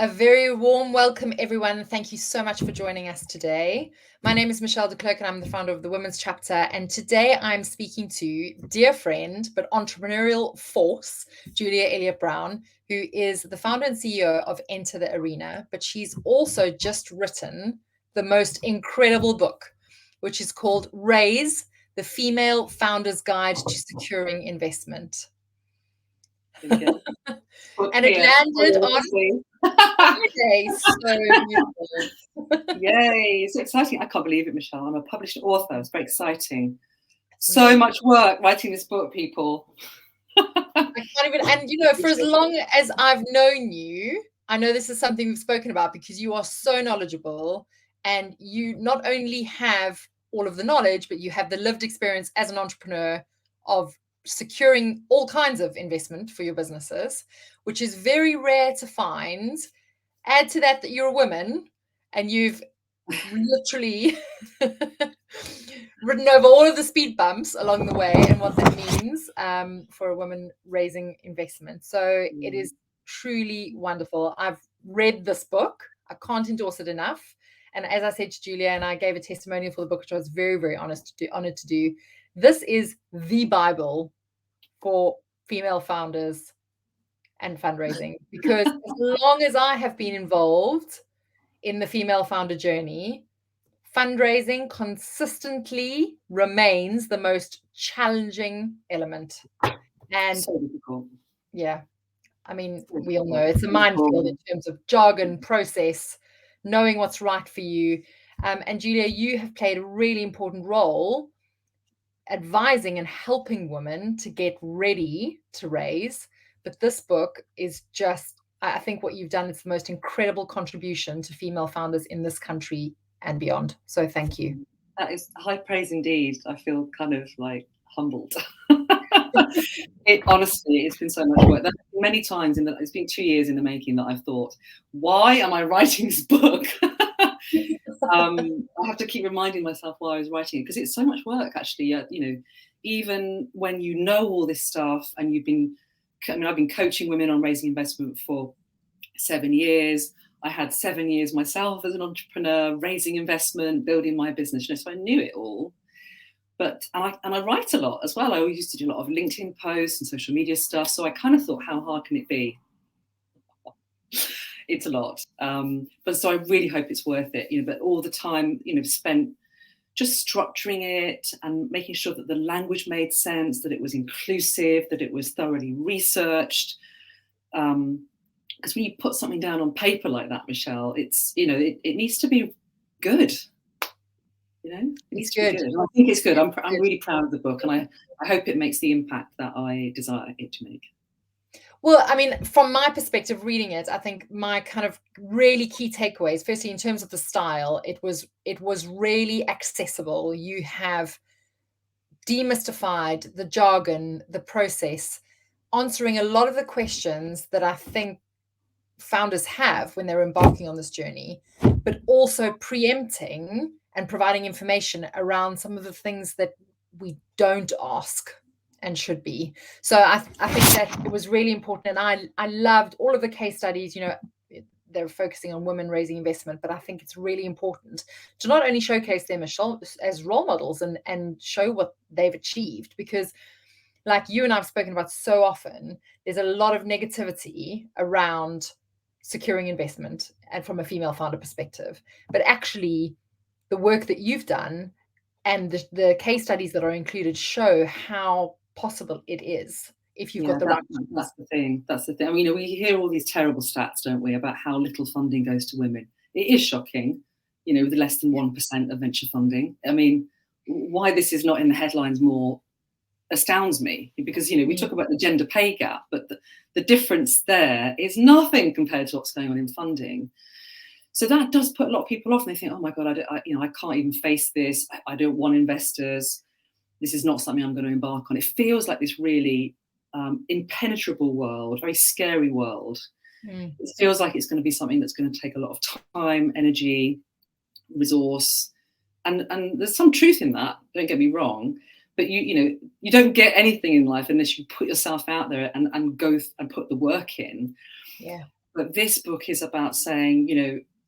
A very warm welcome, everyone. Thank you so much for joining us today. My name is Michelle de Klerk, and I'm the founder of the Women's Chapter. And today I'm speaking to dear friend, but entrepreneurial force, Julia Elliott Brown, who is the founder and CEO of Enter the Arena. But she's also just written the most incredible book, which is called Raise, the Female Founder's Guide to Securing Investment. And it landed on Friday. So beautiful. Yay, it's exciting. I can't believe it, Michelle. I'm a published author. It's very exciting. So much work writing this book, people. I can't even, and for as long as I've known you, I know this is something we've spoken about because you are so knowledgeable and you not only have all of the knowledge, but you have the lived experience as an entrepreneur of securing all kinds of investment for your businesses, which is very rare to find. Add to that you're a woman and you've literally ridden over all of the speed bumps along the way and what that means for a woman raising investment. So it is truly wonderful. I've read this book. I can't endorse it enough. And as I said to Julia, and I gave a testimonial for the book, which I was very, very honored to do, this is the Bible for female founders and fundraising, because as long as I have been involved in the female founder journey, fundraising consistently remains the most challenging element. And so difficult. Yeah, I mean, we all know it's a minefield in terms of jargon, process, knowing what's right for you. And Julia, you have played a really important role advising and helping women to get ready to raise. But this book is just, I think what you've done is the most incredible contribution to female founders in this country and beyond. So thank you. That is high praise indeed. I feel kind of like humbled. Honestly, it's been so much work. There have been many times it's been 2 years in the making that I've thought, why am I writing this book? I have to keep reminding myself why I was writing it, because it's so much work, actually. Even when you know all this stuff and I've been coaching women on raising investment for 7 years. I had 7 years myself as an entrepreneur, raising investment, building my business, so I knew it all. But I write a lot as well. I always used to do a lot of LinkedIn posts and social media stuff. So I kind of thought, how hard can it be? It's a lot. But so I really hope it's worth it. But all the time, spent just structuring it and making sure that the language made sense, that it was inclusive, that it was thoroughly researched. Because when you put something down on paper like that, Michelle, it's, it needs to be good. It needs to be good. I think it's good. I'm really proud of the book, and I hope it makes the impact that I desire it to make. Well, I mean, from my perspective, reading it, I think my kind of really key takeaways, firstly, in terms of the style, it was really accessible. You have demystified the jargon, the process, answering a lot of the questions that I think founders have when they're embarking on this journey, but also preempting and providing information around some of the things that we don't ask and should be. So I think that it was really important. And I loved all of the case studies. They're focusing on women raising investment, but I think it's really important to not only showcase them as role models and show what they've achieved, because like you and I've spoken about so often, there's a lot of negativity around securing investment and from a female founder perspective. But actually, the work that you've done and the case studies that are included show how possible it is if you've got the right. That's the thing. I mean, we hear all these terrible stats, don't we, about how little funding goes to women. It is shocking, with less than 1% of venture funding. I mean, why this is not in the headlines more astounds me, because we talk about the gender pay gap, but the difference there is nothing compared to what's going on in funding. So that does put a lot of people off, and they think, oh my God, I can't even face this. I don't want investors. This is not something I'm going to embark on. It feels like this really impenetrable world, very scary world. It feels like it's going to be something that's going to take a lot of time, energy, resource, and there's some truth in that. Don't get me wrong, but you don't get anything in life unless you put yourself out there and go and put the work in. Yeah. But this book is about saying,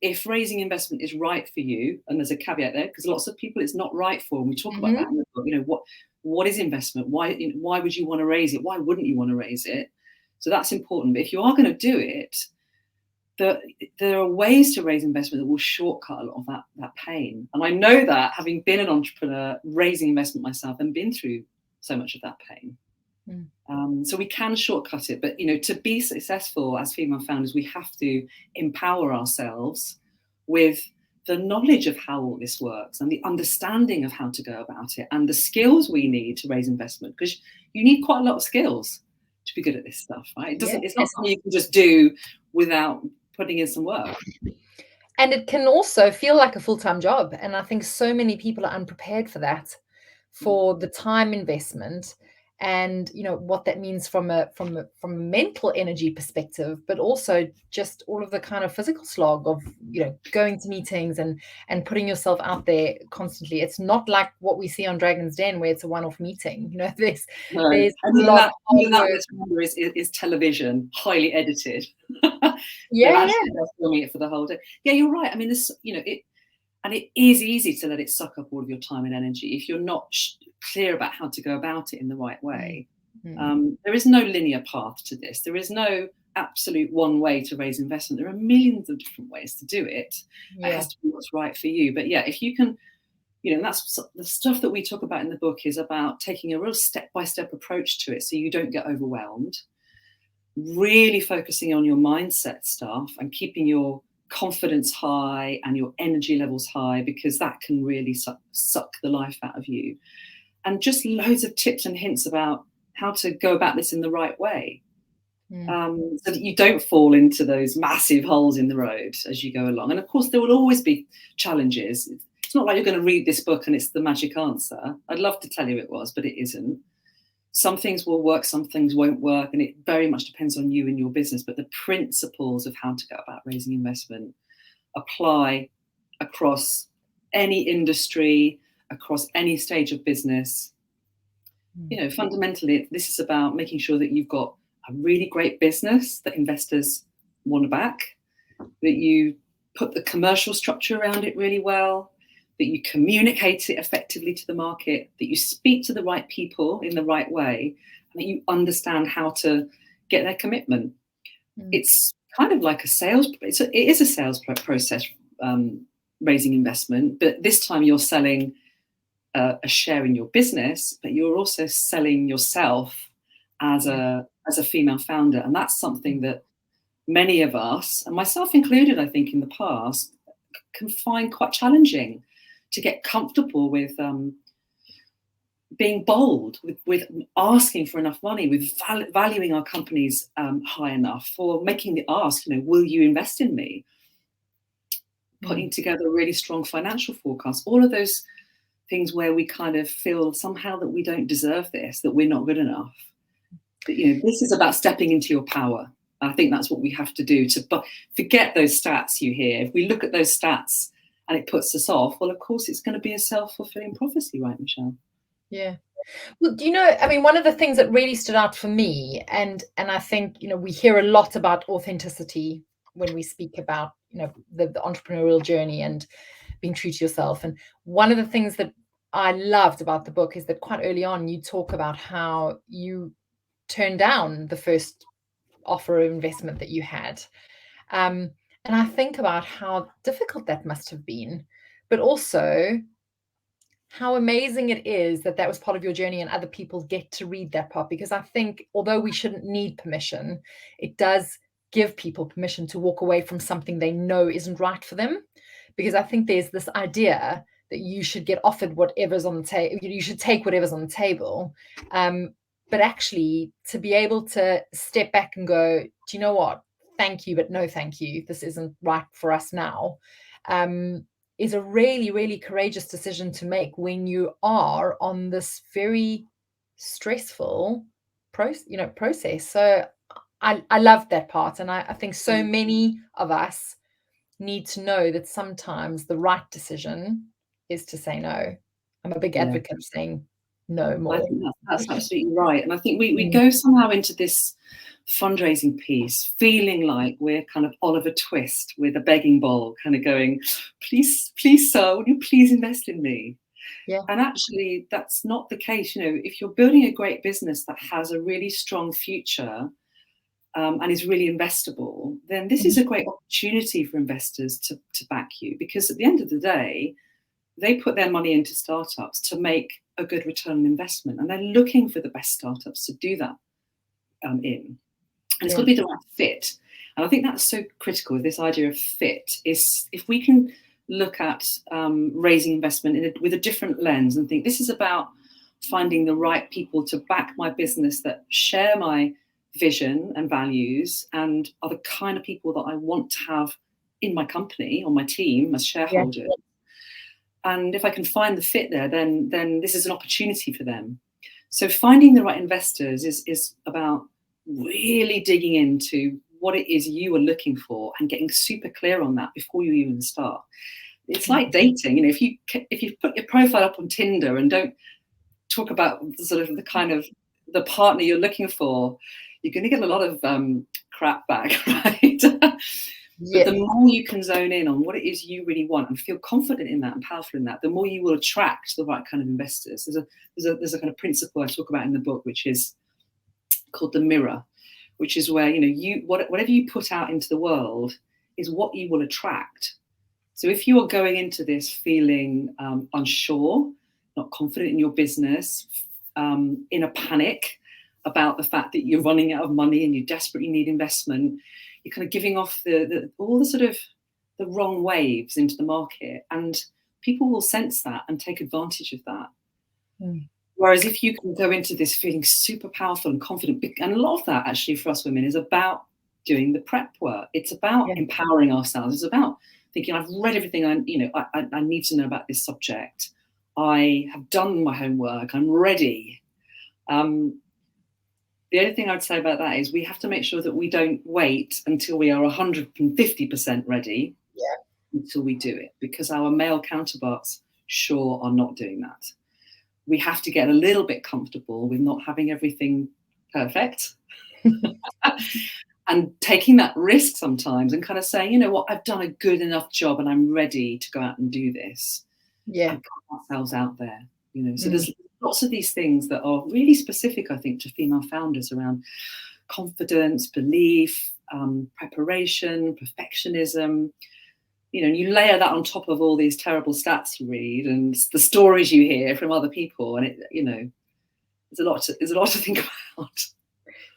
if raising investment is right for you, and there's a caveat there, because lots of people it's not right for, and we talk about that in the book, what is investment? Why would you want to raise it? Why wouldn't you want to raise it? So that's important. But if you are going to do it, there are ways to raise investment that will shortcut a lot of that pain. And I know that, having been an entrepreneur, raising investment myself, and been through so much of that pain. So we can shortcut it, but to be successful as female founders, we have to empower ourselves with the knowledge of how all this works and the understanding of how to go about it and the skills we need to raise investment, because you need quite a lot of skills to be good at this stuff, right? It's not something you can just do without putting in some work. And it can also feel like a full-time job, and I think so many people are unprepared for that, for the time investment, and what that means from a mental energy perspective, but also just all of the kind of physical slog of going to meetings and putting yourself out there constantly. It's not like what we see on Dragon's Den, where it's a one-off meeting. There's a lot is television, highly edited. They're filming it for the whole day. Yeah, you're right. I mean, this and it is easy to let it suck up all of your time and energy if you're not clear about how to go about it in the right way. There is no linear path to this. There is no absolute one way to raise investment. There are millions of different ways to do it. It has to be what's right for you. But yeah, if you can, and that's the stuff that we talk about in the book, is about taking a real step-by-step approach to it so you don't get overwhelmed, really focusing on your mindset stuff and keeping your confidence high and your energy levels high, because that can really suck the life out of you. And just loads of tips and hints about how to go about this in the right way, so that you don't fall into those massive holes in the road as you go along. And of course, there will always be challenges. It's not like you're going to read this book and it's the magic answer. I'd love to tell you it was, but it isn't. Some things will work, some things won't work, and it very much depends on you and your business. But the principles of how to go about raising investment apply across any industry, across any stage of business. Fundamentally, this is about making sure that you've got a really great business that investors want to back, that you put the commercial structure around it really well, that you communicate it effectively to the market, that you speak to the right people in the right way, and that you understand how to get their commitment. It's kind of like it is a sales process, raising investment, but this time you're selling a share in your business, but you're also selling yourself as a female founder. And that's something that many of us, and myself included, I think in the past, can find quite challenging, to get comfortable with being bold, with asking for enough money, with valuing our companies high enough, for making the ask, will you invest in me? Putting together a really strong financial forecast, all of those things where we kind of feel somehow that we don't deserve this, that we're not good enough. But, this is about stepping into your power. I think that's what we have to do, to forget those stats you hear. If we look at those stats and it puts us off, well, of course, it's going to be a self-fulfilling prophecy, right, Michelle? Yeah. Well, I mean, one of the things that really stood out for me, and I think, we hear a lot about authenticity when we speak about, the entrepreneurial journey and being true to yourself. And one of the things that I loved about the book is that quite early on, you talk about how you turned down the first offer of investment that you had. And I think about how difficult that must have been, but also how amazing it is that was part of your journey and other people get to read that part. Because I think, although we shouldn't need permission, it does give people permission to walk away from something they know isn't right for them. Because I think there's this idea that you should get offered whatever's on the table, you should take whatever's on the table. But actually, to be able to step back and go, do you know what? Thank you, but no thank you. This isn't right for us now. Is a really, really courageous decision to make when you are on this very stressful process. So I love that part. And I think so many of us need to know that sometimes the right decision is to say no. I'm a big advocate of saying no more. I think that's absolutely right. And I think we go somehow into this fundraising piece, feeling like we're kind of Oliver Twist with a begging bowl, kind of going, please, sir, would you please invest in me? Yeah. And actually, that's not the case. If you're building a great business that has a really strong future and is really investable, then this is a great opportunity for investors to back you, because at the end of the day, they put their money into startups to make a good return on investment, and they're looking for the best startups to do that in. And it's got to be the right fit. And I think that's so critical. This idea of fit is, if we can look at raising investment with a different lens and think this is about finding the right people to back my business that share my vision and values and are the kind of people that I want to have in my company, on my team as shareholders. Yeah. And if I can find the fit there, then this is an opportunity for them. So finding the right investors is about really digging into what it is you are looking for and getting super clear on that before you even start. It's like dating. If you put your profile up on Tinder and don't talk about sort of the partner you're looking for, you're going to get a lot of crap back, right? But the more you can zone in on what it is you really want and feel confident in that and powerful in that, the more you will attract the right kind of investors. There's a kind of principle I talk about in the book, which is called the mirror, which is where whatever you put out into the world is what you will attract. So if you are going into this feeling unsure, not confident in your business, in a panic about the fact that you're running out of money and you desperately need investment, you're kind of giving off all the sort of the wrong waves into the market, and people will sense that and take advantage of that. Whereas if you can go into this feeling super powerful and confident, and a lot of that actually for us women is about doing the prep work. It's about empowering ourselves. It's about thinking, I've read everything I need to know about this subject. I have done my homework. I'm ready. The only thing I'd say about that is we have to make sure that we don't wait until we are 150% ready until we do it, because our male counterparts sure are not doing that. We have to get a little bit comfortable with not having everything perfect and taking that risk sometimes and kind of saying, you know what, I've done a good enough job and I'm ready to go out and do this. And put ourselves out there, So there's lots of these things that are really specific, I think, to female founders around confidence, belief, preparation, perfectionism. And you layer that on top of all these terrible stats you read and the stories you hear from other people, and there's a lot to think about.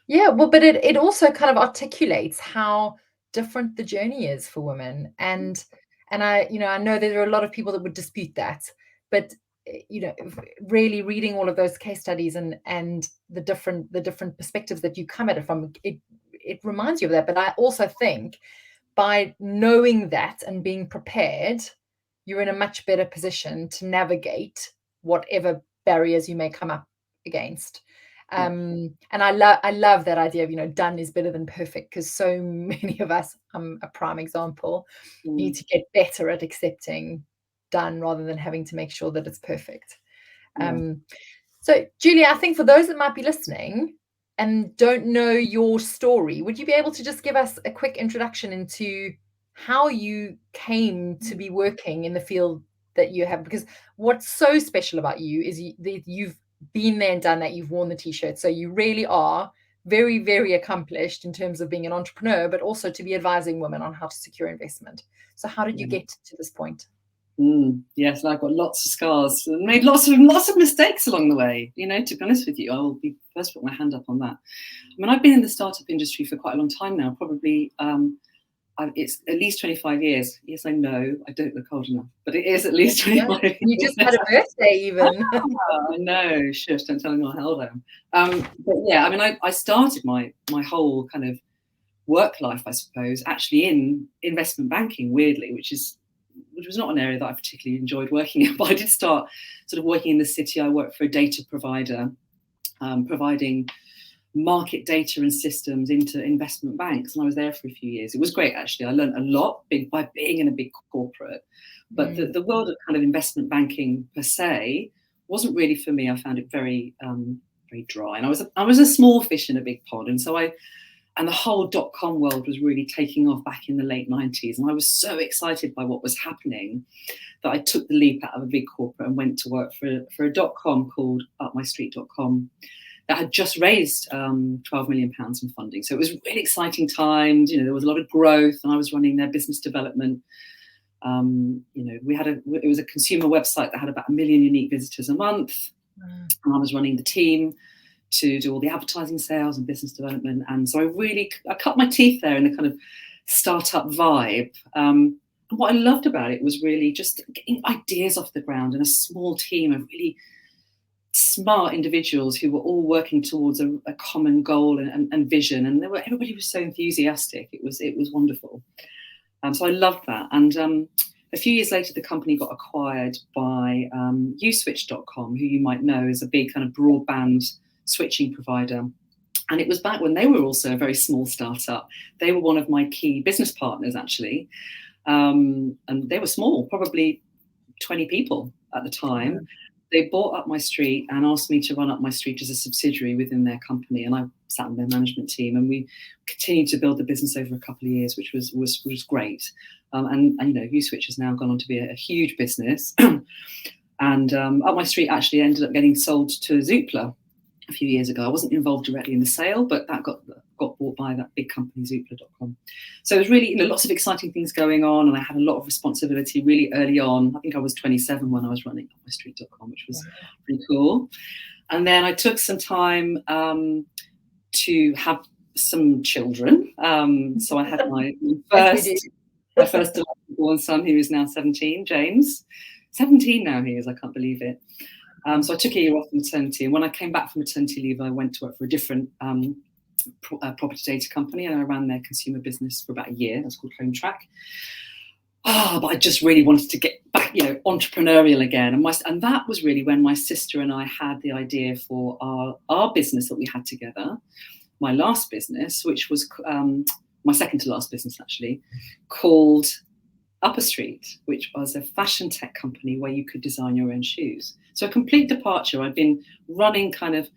Yeah, well, but it also kind of articulates how different the journey is for women, and I know there are a lot of people that would dispute that, but really reading all of those case studies and the different perspectives that you come at it from, it reminds you of that. But I also think by knowing that and being prepared, you're in a much better position to navigate whatever barriers you may come up against. And I love that idea of, done is better than perfect, because so many of us, a prime example, need to get better at accepting done rather than having to make sure that it's perfect. So Julia, I think for those that might be listening and don't know your story, would you be able to just give us a quick introduction into how you came to be working in the field that you have? Because what's so special about you is you've been there and done that. You've worn the t-shirt. So you really are very, very accomplished in terms of being an entrepreneur, but also to be advising women on how to secure investment. So how did you get to this point? Yes, I've got lots of scars and made lots of mistakes along the way. To be honest with you, I will be first put my hand up on that. I mean, I've been in the startup industry for quite a long time now, probably it's at least 25 years. Yes, I know I don't look old enough, but it is at least 25 years. You just had a birthday even. I know, shush, don't tell anyone how old I am. But yeah, I mean, I started my whole kind of work life, I suppose, actually in investment banking, weirdly, which was not an area that I particularly enjoyed working in, but I did start sort of working in the city. I worked for a data provider, providing market data and systems into investment banks, and I was there for a few years. It was great, actually. I learned a lot by being in a big corporate, but the world of kind of investment banking per se wasn't really for me. I found it very, very dry, and I was a small fish in a big pond, and so I And the whole dot-com world was really taking off back in the late 90s. And I was so excited by what was happening that I took the leap out of a big corporate and went to work for a dot-com called upmystreet.com that had just raised £12 million in funding. So it was really exciting times. There was a lot of growth, and I was running their business development. It was a consumer website that had about 1 million unique visitors a month. And I was running the team to do all the advertising, sales and business development. And so I cut my teeth there in the kind of startup vibe. And what I loved about it was really just getting ideas off the ground and a small team of really smart individuals who were all working towards a common goal and vision. And everybody was so enthusiastic. It was wonderful. So I loved that. And a few years later, the company got acquired by uswitch.com, who you might know is a big kind of broadband switching provider. And it was back when they were also a very small startup. They were one of my key business partners, actually. And they were small, probably 20 people at the time. Yeah. They bought Up My Street and asked me to run Up My Street as a subsidiary within their company. And I sat on their management team, and we continued to build the business over a couple of years, which was great. And Uswitch has now gone on to be a huge business. And Up My Street actually ended up getting sold to Zoopla a few years ago. I wasn't involved directly in the sale, but that got bought by that big company, Zoopla.com. So it was really, lots of exciting things going on, and I had a lot of responsibility really early on. I think I was 27 when I was running upmystreet.com, which was pretty cool. And then I took some time to have some children. So I had my first born son, who is now 17, James. 17 now he is, I can't believe it. So I took a year off maternity, and when I came back from maternity leave, I went to work for a different property data company, and I ran their consumer business for about a year. That's called Home Track. But I just really wanted to get back, entrepreneurial again. And that was really when my sister and I had the idea for our business that we had together, my last business, which was my second to last business, actually, called Upper Street, which was a fashion tech company where you could design your own shoes. So a complete departure. I'd been running kind of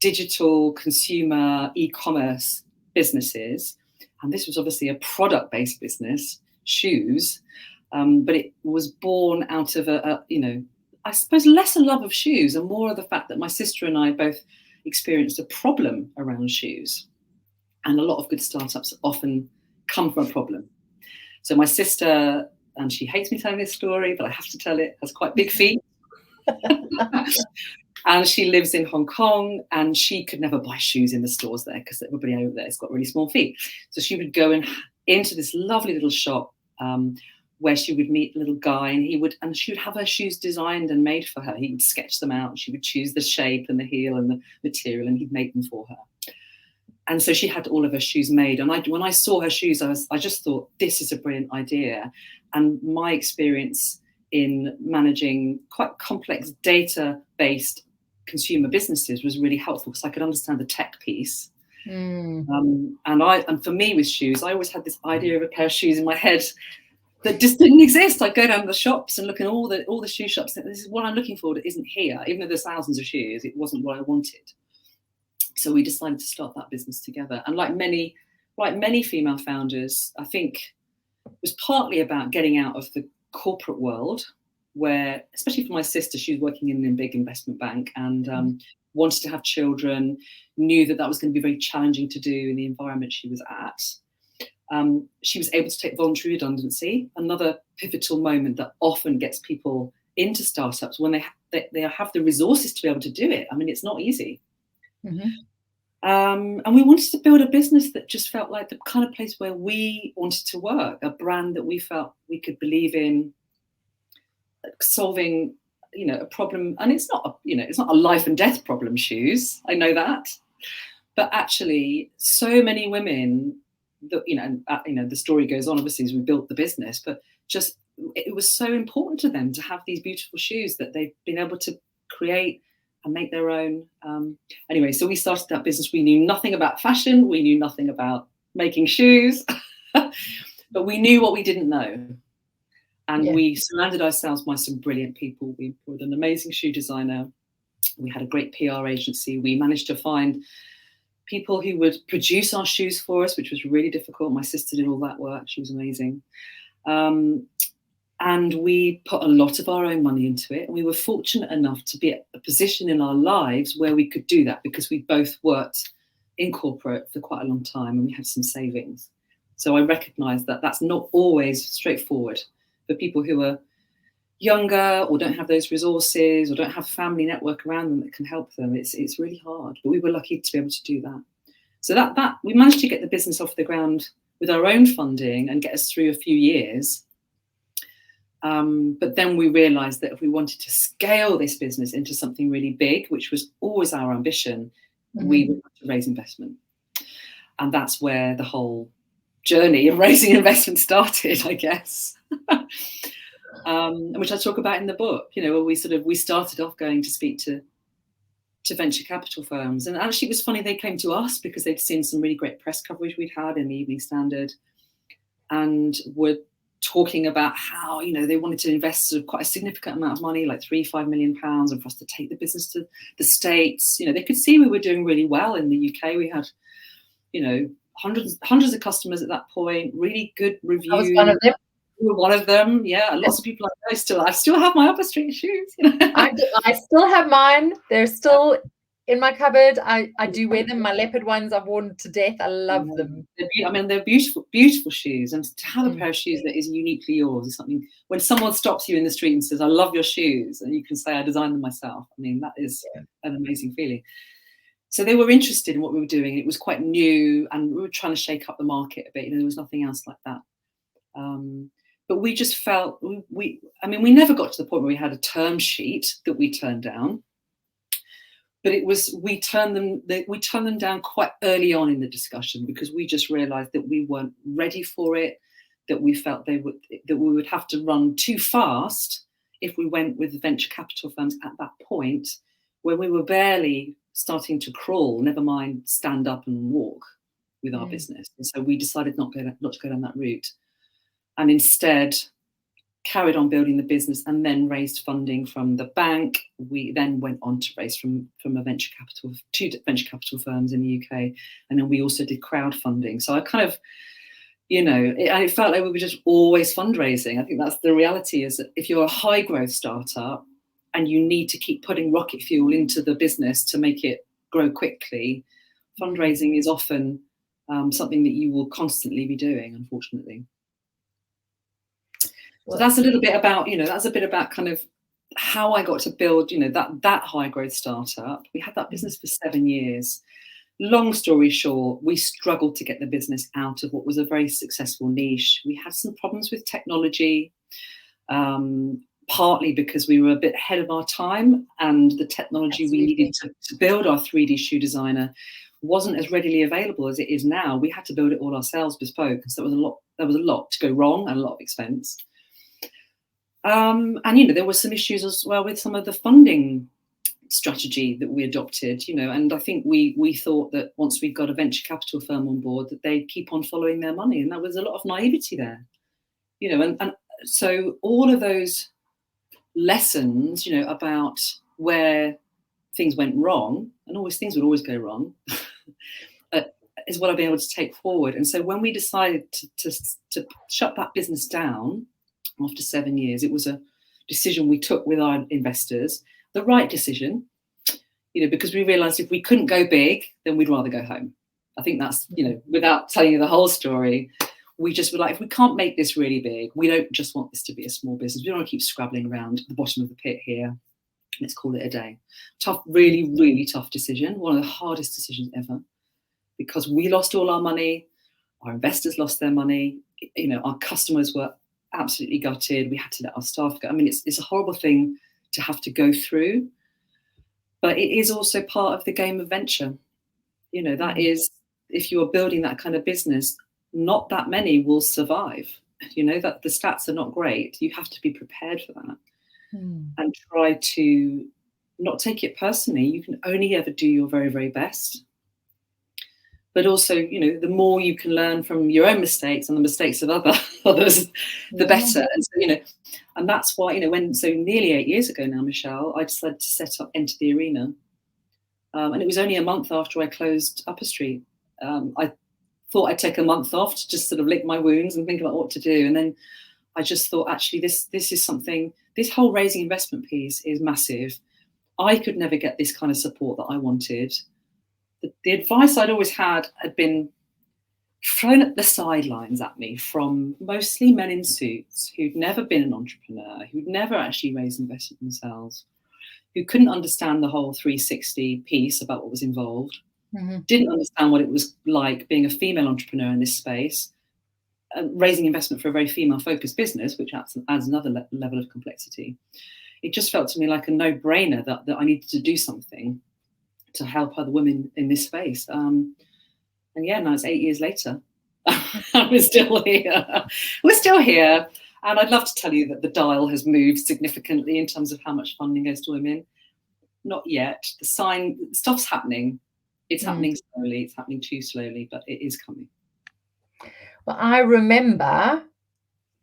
digital consumer e-commerce businesses, and this was obviously a product-based business, shoes, but it was born out of I suppose less a love of shoes and more of the fact that my sister and I both experienced a problem around shoes, and a lot of good startups often come from a problem. So my sister, and she hates me telling this story, but I have to tell it, has quite big feet. And she lives in Hong Kong, and she could never buy shoes in the stores there because everybody over there has got really small feet. So she would go into this lovely little shop where she would meet a little guy, and she would have her shoes designed and made for her. He would sketch them out. She would choose the shape and the heel and the material, and he'd make them for her. And so she had all of her shoes made. And when I saw her shoes, I just thought, this is a brilliant idea. And my experience in managing quite complex data-based consumer businesses was really helpful because I could understand the tech piece. And for me with shoes, I always had this idea of a pair of shoes in my head that just didn't exist. I'd go down to the shops and look in all the shoe shops. This is what I'm looking for that isn't here. Even though there's thousands of shoes, it wasn't what I wanted. So we decided to start that business together. And like many female founders, I think it was partly about getting out of the corporate world, where, especially for my sister, she was working in a big investment bank and wanted to have children, knew that was going to be very challenging to do in the environment she was at. She was able to take voluntary redundancy, another pivotal moment that often gets people into startups when they have the resources to be able to do it. I mean, it's not easy. Mm-hmm. And we wanted to build a business that just felt like the kind of place where we wanted to work, a brand that we felt we could believe in, solving, a problem. And it's not a life and death problem, shoes. I know that, but actually, so many women that the story goes on. Obviously, as we built the business, but just it was so important to them to have these beautiful shoes that they've been able to create and make their own. Anyway, so we started that business. We knew nothing about fashion. We knew nothing about making shoes, but we knew what we didn't know. And we surrounded ourselves by some brilliant people. We employed an amazing shoe designer. We had a great PR agency. We managed to find people who would produce our shoes for us, which was really difficult. My sister did all that work. She was amazing. And we put a lot of our own money into it. And we were fortunate enough to be at a position in our lives where we could do that, because we both worked in corporate for quite a long time and we had some savings. So I recognise that that's not always straightforward for people who are younger or don't have those resources or don't have a family network around them that can help them. It's really hard, but we were lucky to be able to do that. So that we managed to get the business off the ground with our own funding and get us through a few years. But then we realised that if we wanted to scale this business into something really big, which was always our ambition, we would have to raise investment. And that's where the whole journey of raising investment started, I guess. Which I talk about in the book, where we started off going to speak to venture capital firms. And actually it was funny, they came to us because they'd seen some really great press coverage we'd had in the Evening Standard, and were talking about how, they wanted to invest quite a significant amount of money, like £3-5 million, and for us to take the business to the States. They could see we were doing really well in the UK. We had, hundreds of customers at that point, really good reviews. I was one of them. You were one of them, yeah. Lots of people I still have my Upper Street shoes. I still have mine. They're still in my cupboard. I do wear them. My leopard ones I've worn to death. I love them. They're beautiful, beautiful shoes. And to have a pair of shoes that is uniquely yours is something. When someone stops you in the street and says, "I love your shoes," and you can say, "I designed them myself." That is an amazing feeling. So they were interested in what we were doing. It was quite new, and we were trying to shake up the market a bit. There was nothing else like that. But we just felt we never got to the point where we had a term sheet that we turned down. But we turned them down quite early on in the discussion, because we just realised that we weren't ready for it, that we felt that we would have to run too fast if we went with the venture capital firms at that point, when we were barely starting to crawl, never mind stand up and walk with our business. And so we decided not to go down that route, and instead carried on building the business, and then raised funding from the bank. We then went on to raise from two venture capital firms in the UK, and then we also did crowdfunding. So I kind of, it felt like we were just always fundraising. I think that's the reality, is that if you're a high growth startup and you need to keep putting rocket fuel into the business to make it grow quickly, fundraising is often something that you will constantly be doing, unfortunately. So that's a little bit about, kind of how I got to build, that high growth startup. We had that business for 7 years. Long story short, we struggled to get the business out of what was a very successful niche. We had some problems with technology, partly because we were a bit ahead of our time, and the technology we needed to build our 3D shoe designer wasn't as readily available as it is now. We had to build it all ourselves, bespoke. So there was a lot to go wrong and a lot of expense. And there were some issues as well with some of the funding strategy that we adopted, and I think we thought that once we got a venture capital firm on board, that they'd keep on following their money, and there was a lot of naivety there, and so all of those lessons, about where things went wrong, and things would always go wrong, is what I've been able to take forward. And so when we decided to shut that business down after 7 years, it was a decision we took with our investors, the right decision, because we realized if we couldn't go big, then we'd rather go home. I think that's, without telling you the whole story, we just were like, if we can't make this really big, we don't just want this to be a small business. We don't want to keep scrabbling around the bottom of the pit here. Let's call it a day. Tough, really, really tough decision. One of the hardest decisions ever, because we lost all our money. Our investors lost their money. Our customers were absolutely gutted. We had to let our staff go. It's a horrible thing to have to go through, but it is also part of the game of venture. That is, if you are building that kind of business, not that many will survive. That the stats are not great. You have to be prepared for that, and try to not take it personally. You can only ever do your very, very best. But also, the more you can learn from your own mistakes and the mistakes of others, the better. And so, and that's why, so nearly 8 years ago now, Michelle, I decided to set up Enter the Arena, And it was only a month after I closed Upper Street. I thought I'd take a month off to just sort of lick my wounds and think about what to do. And then I just thought, actually, this is something, this whole raising investment piece is massive. I could never get this kind of support that I wanted. The advice I'd always had been thrown at the sidelines at me from mostly men in suits who'd never been an entrepreneur, who'd never actually raised investment themselves, who couldn't understand the whole 360 piece about what was involved, didn't understand what it was like being a female entrepreneur in this space, raising investment for a very female-focused business, which adds another level of complexity. It just felt to me like a no-brainer that I needed to do something to help other women in this space. And yeah, now it's 8 years later. We're still here. We're still here. And I'd love to tell you that the dial has moved significantly in terms of how much funding goes to women. Not yet. Stuff's happening. It's happening slowly. It's happening too slowly, but it is coming. Well, I remember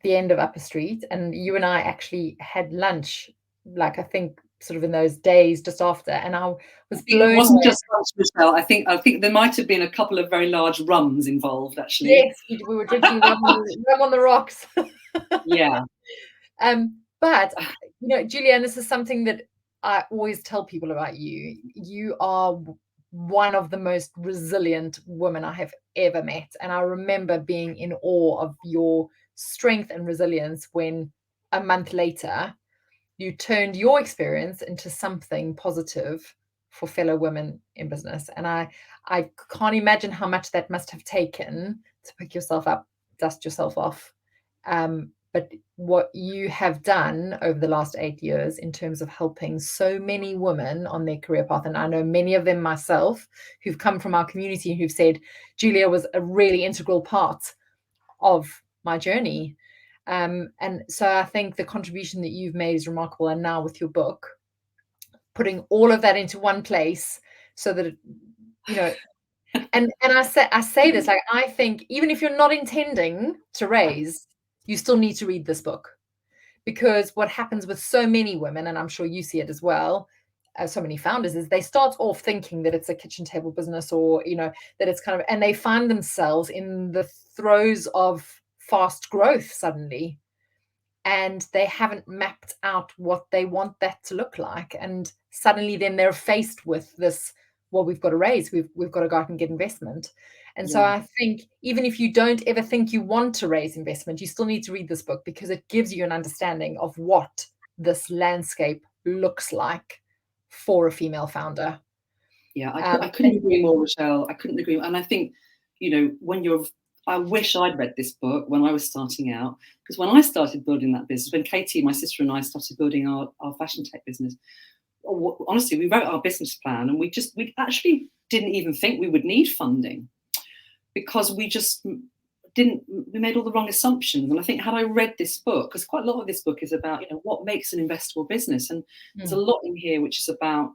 the end of Upper Street, and you and I actually had lunch, like I think sort of in those days just after, and I was blown away. It wasn't just lunch, Michelle. I think there might have been a couple of very large rums involved, actually. Yes, we were drinking rum on the rocks. Yeah. But you know, Julia, and this is something that I always tell people about you. You are one of the most resilient women I have ever met. And I remember being in awe of your strength and resilience when a month later you turned your experience into something positive for fellow women in business. And I can't imagine how much that must have taken to pick yourself up, dust yourself off. But what you have done over the last 8 years in terms of helping so many women on their career path, and I know many of them myself who've come from our community who've said, Julia was a really integral part of my journey. And so I think the contribution that you've made is remarkable. And now with your book, putting all of that into one place so that, you know, and I say this, like, I think even if you're not intending to raise, you still need to read this book, because what happens with so many women, and I'm sure you see it as well, so many founders, is they start off thinking that it's a kitchen table business, or, you know, that it's kind of, and they find themselves in the throes of fast growth suddenly, and they haven't mapped out what they want that to look like. And suddenly then they're faced with this, well, we've got to raise, we've got to go out and get investment. And so I think even if you don't ever think you want to raise investment, you still need to read this book, because it gives you an understanding of what this landscape looks like for a female founder. Yeah, I couldn't agree more, Michelle. I couldn't agree more. And I think, you know, I wish I'd read this book when I was starting out, because when I started building that business, when Katie, my sister, and I started building our fashion tech business, honestly, we wrote our business plan and we actually didn't even think we would need funding, because we made all the wrong assumptions. And I think had I read this book, because quite a lot of this book is about, you know, what makes an investable business. And there's a lot in here which is about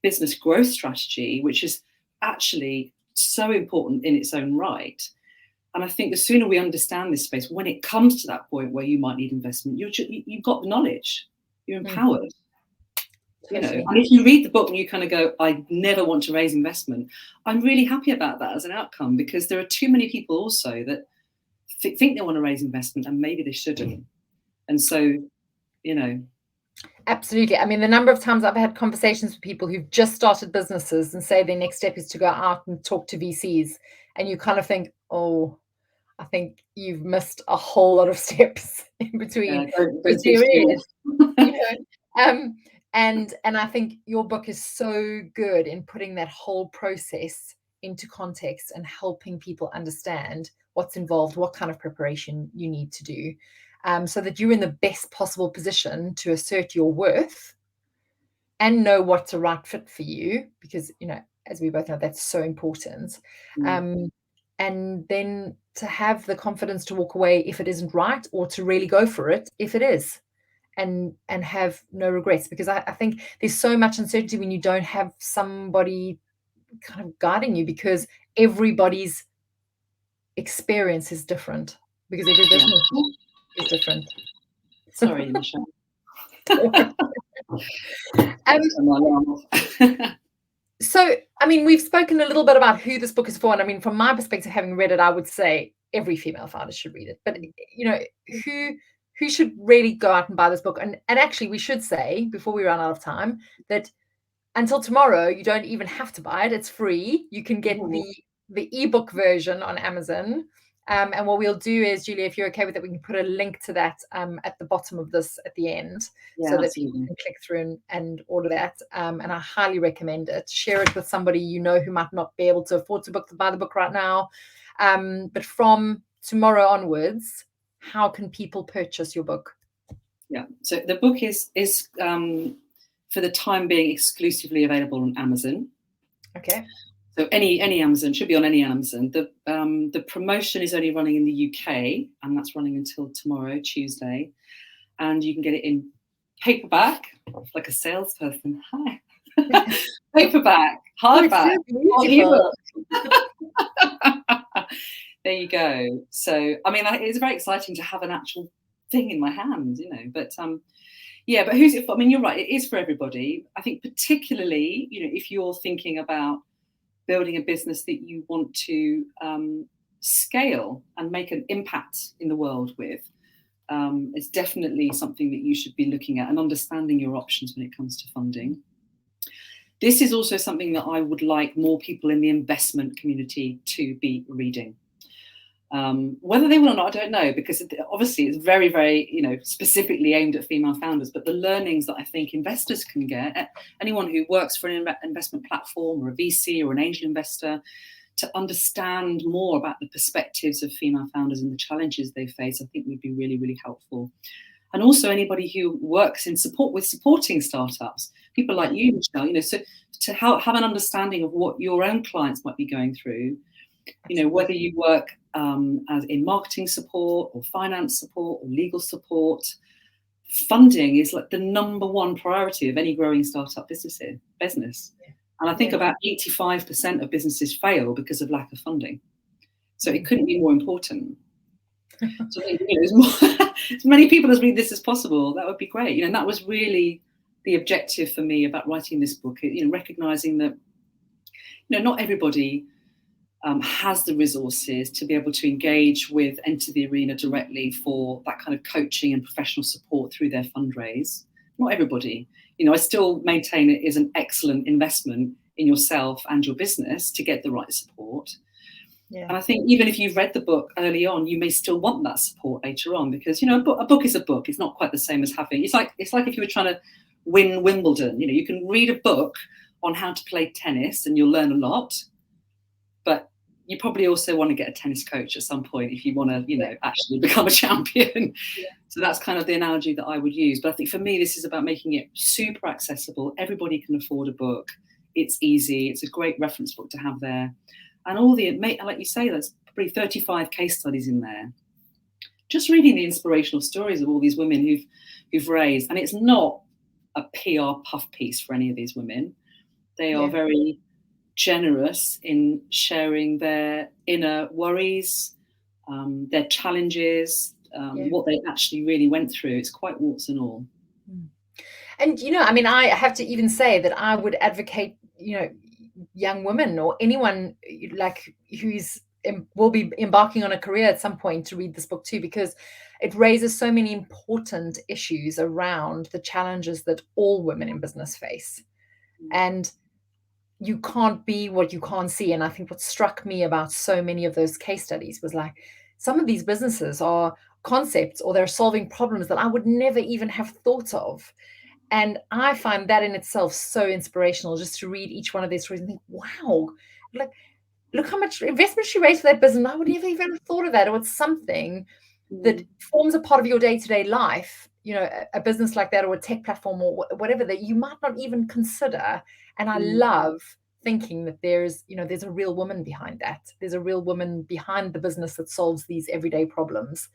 business growth strategy, which is actually so important in its own right. And I think the sooner we understand this space, when it comes to that point where you might need investment, you've got the knowledge, you're empowered. You know, and if you read the book and you kind of go, I never want to raise investment, I'm really happy about that as an outcome, because there are too many people also that think they want to raise investment and maybe they shouldn't. And so, you know. Absolutely. I mean, the number of times I've had conversations with people who've just started businesses and say their next step is to go out and talk to VCs. And you kind of think, oh, I think you've missed a whole lot of steps in between. And I think your book is so good in putting that whole process into context and helping people understand what's involved, what kind of preparation you need to do, so that you're in the best possible position to assert your worth and know what's a right fit for you, because, you know, as we both know, that's so important. And then to have the confidence to walk away if it isn't right, or to really go for it if it is. And have no regrets, because I think there's so much uncertainty when you don't have somebody kind of guiding you, because everybody's experience is different, because every business is different. Sorry, Michelle. So, I mean, we've spoken a little bit about who this book is for. And I mean, from my perspective, having read it, I would say every female founder should read it. But, you know, who should really go out and buy this book? And actually, we should say, before we run out of time, that until tomorrow, you don't even have to buy it. It's free. You can get the ebook version on Amazon. And what we'll do is, Julia, if you're okay with it, we can put a link to that at the bottom of this at the end, so that you can click through and order that. And I highly recommend it. Share it with somebody you know who might not be able to afford to buy the book right now. But from tomorrow onwards, how can people purchase your book? Yeah, so the book is for the time being exclusively available on Amazon. Okay. So any Amazon, should be on any Amazon. The promotion is only running in the UK, and that's running until tomorrow, Tuesday. And you can get it in paperback, like a salesperson. Hi. Paperback, hardback, or ebook. There you go. So, I mean, it's very exciting to have an actual thing in my hand, you know. But yeah, but who's it for? I mean, you're right. It is for everybody. I think particularly, you know, if you're thinking about building a business that you want to scale and make an impact in the world with, it's definitely something that you should be looking at and understanding your options when it comes to funding. This is also something that I would like more people in the investment community to be reading. Whether they will or not, I don't know, because obviously it's very, very, you know, specifically aimed at female founders. But the learnings that I think investors can get, anyone who works for an investment platform or a VC or an angel investor, to understand more about the perspectives of female founders and the challenges they face, I think would be really, really helpful. And also anybody who works in supporting startups, people like you, Michelle, you know, so to have an understanding of what your own clients might be going through, you know, whether you work as in marketing support or finance support or legal support, funding is like the number one priority of any growing startup business. And I think about 85% of businesses fail because of lack of funding. So it couldn't be more important. So I think, you know, as many people as read this as possible, that would be great. You know, and that was really the objective for me about writing this book, you know, recognizing that, you know, not everybody has the resources to be able to engage with, enter the arena directly for that kind of coaching and professional support through their fundraise. Not everybody. You know, I still maintain it is an excellent investment in yourself and your business to get the right support. Yeah. And I think even if you've read the book early on, you may still want that support later on, because, you know, a book is a book. It's not quite the same as having, it's like if you were trying to win Wimbledon. You know, you can read a book on how to play tennis and you'll learn a lot, but you probably also want to get a tennis coach at some point if you want to, you know, actually become a champion. Yeah. So that's kind of the analogy that I would use. But I think for me, this is about making it super accessible. Everybody can afford a book. It's easy. It's a great reference book to have there. And all the, like you say, there's probably 35 case studies in there. Just reading the inspirational stories of all these women who've raised. And it's not a PR puff piece for any of these women. They are very generous in sharing their inner worries, their challenges, what they actually really went through. It's quite warts and all. And, you know, I mean, I have to even say that I would advocate, you know, young women or anyone like will be embarking on a career at some point to read this book too, because it raises so many important issues around the challenges that all women in business face. And you can't be what you can't see. And I think what struck me about so many of those case studies was like, some of these businesses are concepts or they're solving problems that I would never even have thought of. And I find that in itself so inspirational, just to read each one of these stories and think, wow, like, look how much investment she raised for that business. I would never even have thought of that. Or it's something that forms a part of your day-to-day life, you know, a business like that or a tech platform or whatever that you might not even consider. And I love thinking that there's a real woman behind that. There's a real woman behind the business that solves these everyday problems.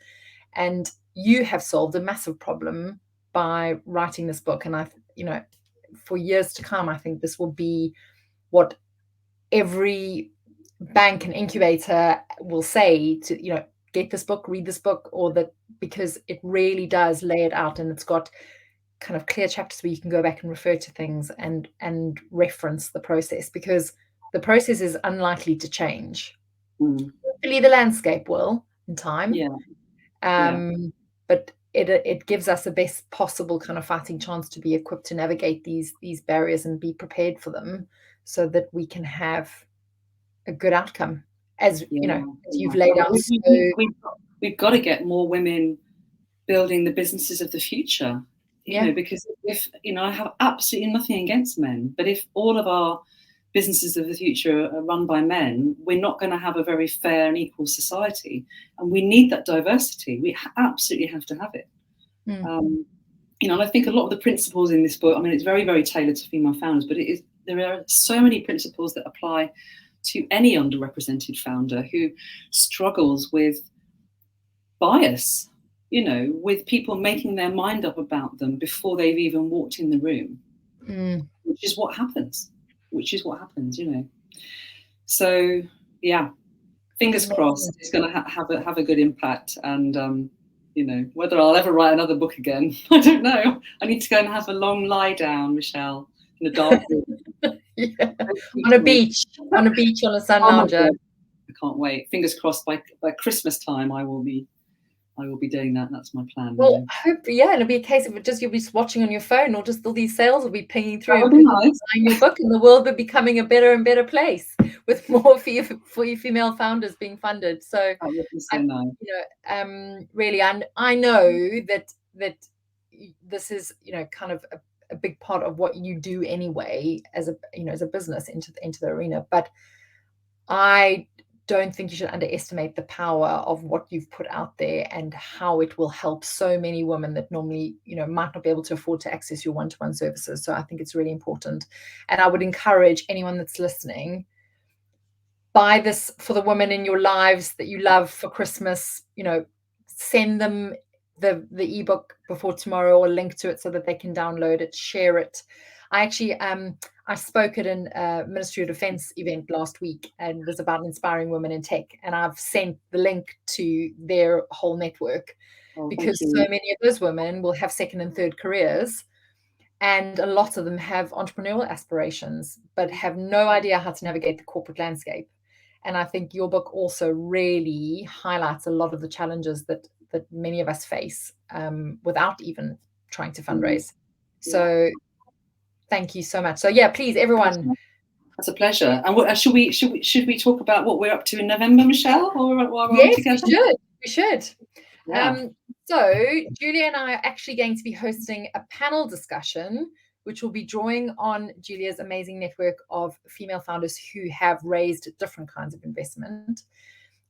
And you have solved a massive problem by writing this book. And for years to come, I think this will be what every bank and incubator will say to, you know, get this book, read this book, or that, because it really does lay it out, and it's got kind of clear chapters where you can go back and refer to things and reference the process, because the process is unlikely to change. Hopefully the landscape will in time. But it gives us the best possible kind of fighting chance to be equipped to navigate these barriers and be prepared for them, so that we can have a good outcome, as you know, as you've laid out. We've got to get more women building the businesses of the future, you know, because if, you know, I have absolutely nothing against men, but if all of our businesses of the future are run by men, we're not going to have a very fair and equal society. And we need that diversity. We absolutely have to have it. You know, and I think a lot of the principles in this book, I mean, it's very, very tailored to female founders, but there are so many principles that apply to any underrepresented founder who struggles with bias, you know, with people making their mind up about them before they've even walked in the room, which is what happens, you know. So, yeah, fingers crossed it's going to have a good impact. And, you know, whether I'll ever write another book again, I don't know. I need to go and have a long lie down, Michelle, in a dark room. On a beach on a sun lounger. I can't wait. Fingers crossed by Christmas time I will be doing that. That's my plan. Well, I hope, and it'll be a case of just you'll be watching on your phone, or just all these sales will be pinging through. That would be nice. Buying your book, and the world will be becoming a better and better place with more for you female founders being funded. So that would be so nice. You know, really, I know that this is, you know, kind of a big part of what you do anyway as a business into the arena, but I don't think you should underestimate the power of what you've put out there and how it will help so many women that normally, you know, might not be able to afford to access your one-to-one services. So I think it's really important. And I would encourage anyone that's listening, buy this for the women in your lives that you love for Christmas. You know, send them the ebook before tomorrow, or link to it so that they can download it, share it. I actually I spoke at a Ministry of Defence event last week, and it was about inspiring women in tech. And I've sent the link to their whole network, because so many of those women will have second and third careers, and a lot of them have entrepreneurial aspirations, but have no idea how to navigate the corporate landscape. And I think your book also really highlights a lot of the challenges that many of us face without even trying to fundraise. So thank you so much. So yeah, please, everyone. That's a pleasure. And should we talk about what we're up to in November, Michelle? Yes, we should. Yeah. So Julia and I are actually going to be hosting a panel discussion, which will be drawing on Julia's amazing network of female founders who have raised different kinds of investment.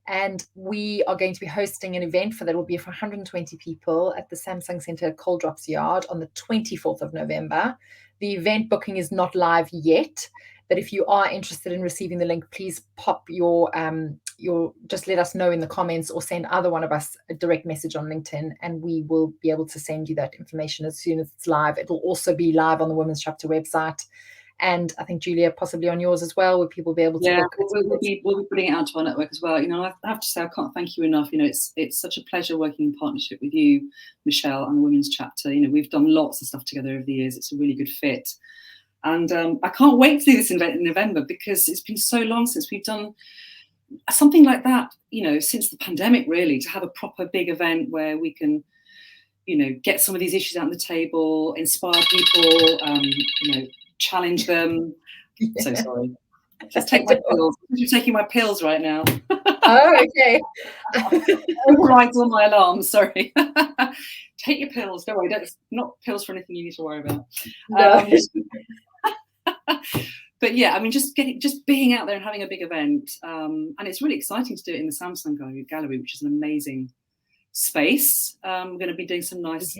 And we are going to be hosting an event for that. Will be for 120 people at the Samsung Centre at Coal Drops Yard on the 24th of November. The event booking is not live yet, but if you are interested in receiving the link, please pop your just let us know in the comments, or send either one of us a direct message on LinkedIn, and we will be able to send you that information as soon as it's live. It will also be live on the Women's Chapter website, and I think, Julia, possibly on yours as well, where people will be able to book. We'll be putting it out to our network as well. You know, I have to say, I can't thank you enough. You know, it's such a pleasure working in partnership with you, Michelle, and the Women's Chapter. You know, we've done lots of stuff together over the years. It's a really good fit. And I can't wait to do this event in November, because it's been so long since we've done something like that, you know, since the pandemic, really, to have a proper big event where we can, you know, get some of these issues out on the table, inspire people, you know, challenge them. Yeah. So sorry. Just take my pills. You're taking my pills right now. Oh, okay. Overrides all my alarms. Sorry. Take your pills. Don't worry. Not pills for anything you need to worry about. No. But yeah, I mean, just being out there and having a big event, and it's really exciting to do it in the Samsung Gallery, which is an amazing space. We're going to be doing some nice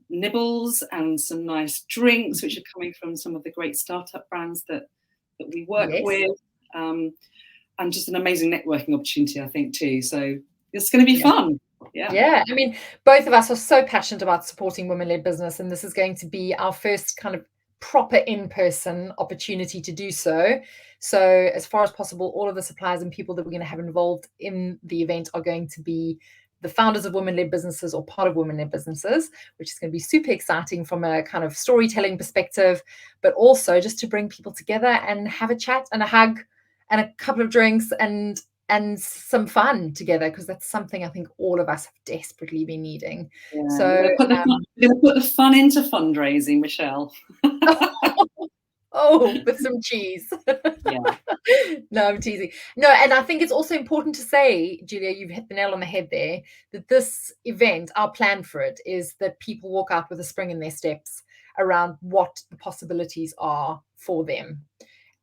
nibbles and some nice drinks, which are coming from some of the great startup brands that we work with, and just an amazing networking opportunity, I think, too. So it's going to be fun. Yeah. I mean, both of us are so passionate about supporting women-led business, and this is going to be our first kind of proper in-person opportunity to do so. So as far as possible, all of the suppliers and people that we're going to have involved in the event are going to be the founders of women-led businesses or part of women-led businesses, which is going to be super exciting from a kind of storytelling perspective, but also just to bring people together and have a chat and a hug and a couple of drinks and some fun together, because that's something I think all of us have desperately been needing. Yeah, so we're going to put the fun into fundraising, Michelle. Oh, with some cheese. Yeah. No, I'm teasing. No, and I think it's also important to say, Julia, you've hit the nail on the head there, that this event, our plan for it is that people walk out with a spring in their steps around what the possibilities are for them.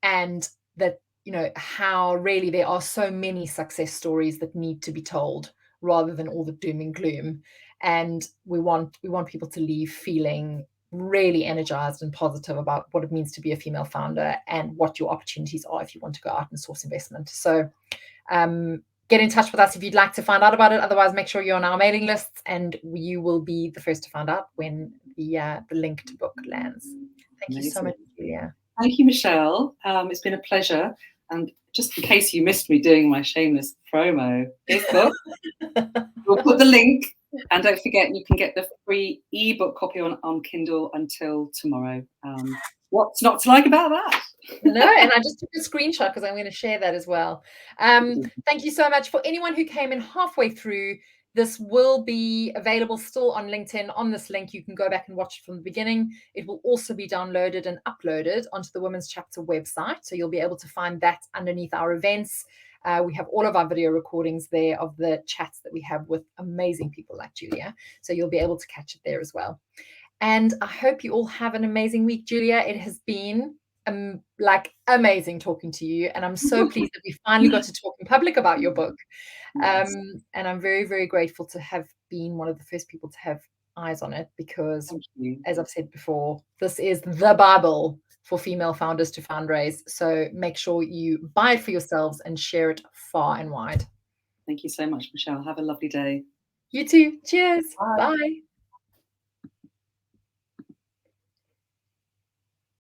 And that, you know, how really there are so many success stories that need to be told rather than all the doom and gloom. And we want people to leave feeling really energized and positive about what it means to be a female founder and what your opportunities are if you want to go out and source investment. So get in touch with us if you'd like to find out about it. Otherwise, make sure you're on our mailing lists and you will be the first to find out when the link to book lands. Thank you so much, Julia. Thank you, Michelle. It's been a pleasure. And just in case you missed me doing my shameless promo, this book, we'll put the link. And don't forget, you can get the free ebook copy on Kindle until tomorrow. What's not to like about that? No, and I just took a screenshot because I'm going to share that as well. Thank you so much. For anyone who came in halfway through, this will be available still on LinkedIn. On this link, you can go back and watch it from the beginning. It will also be downloaded and uploaded onto the Women's Chapter website. So you'll be able to find that underneath our events. We have all of our video recordings there of the chats that we have with amazing people like Julia. So you'll be able to catch it there as well. And I hope you all have an amazing week, Julia. It has been like amazing talking to you. And I'm so pleased that we finally got to talk in public about your book. Yes. And I'm very, very grateful to have been one of the first people to have eyes on it, because as I've said before, this is the Bible for female founders to fundraise. So make sure you buy it for yourselves and share it far and wide. Thank you so much, Michelle. Have a lovely day. You too. Cheers. Bye. Bye.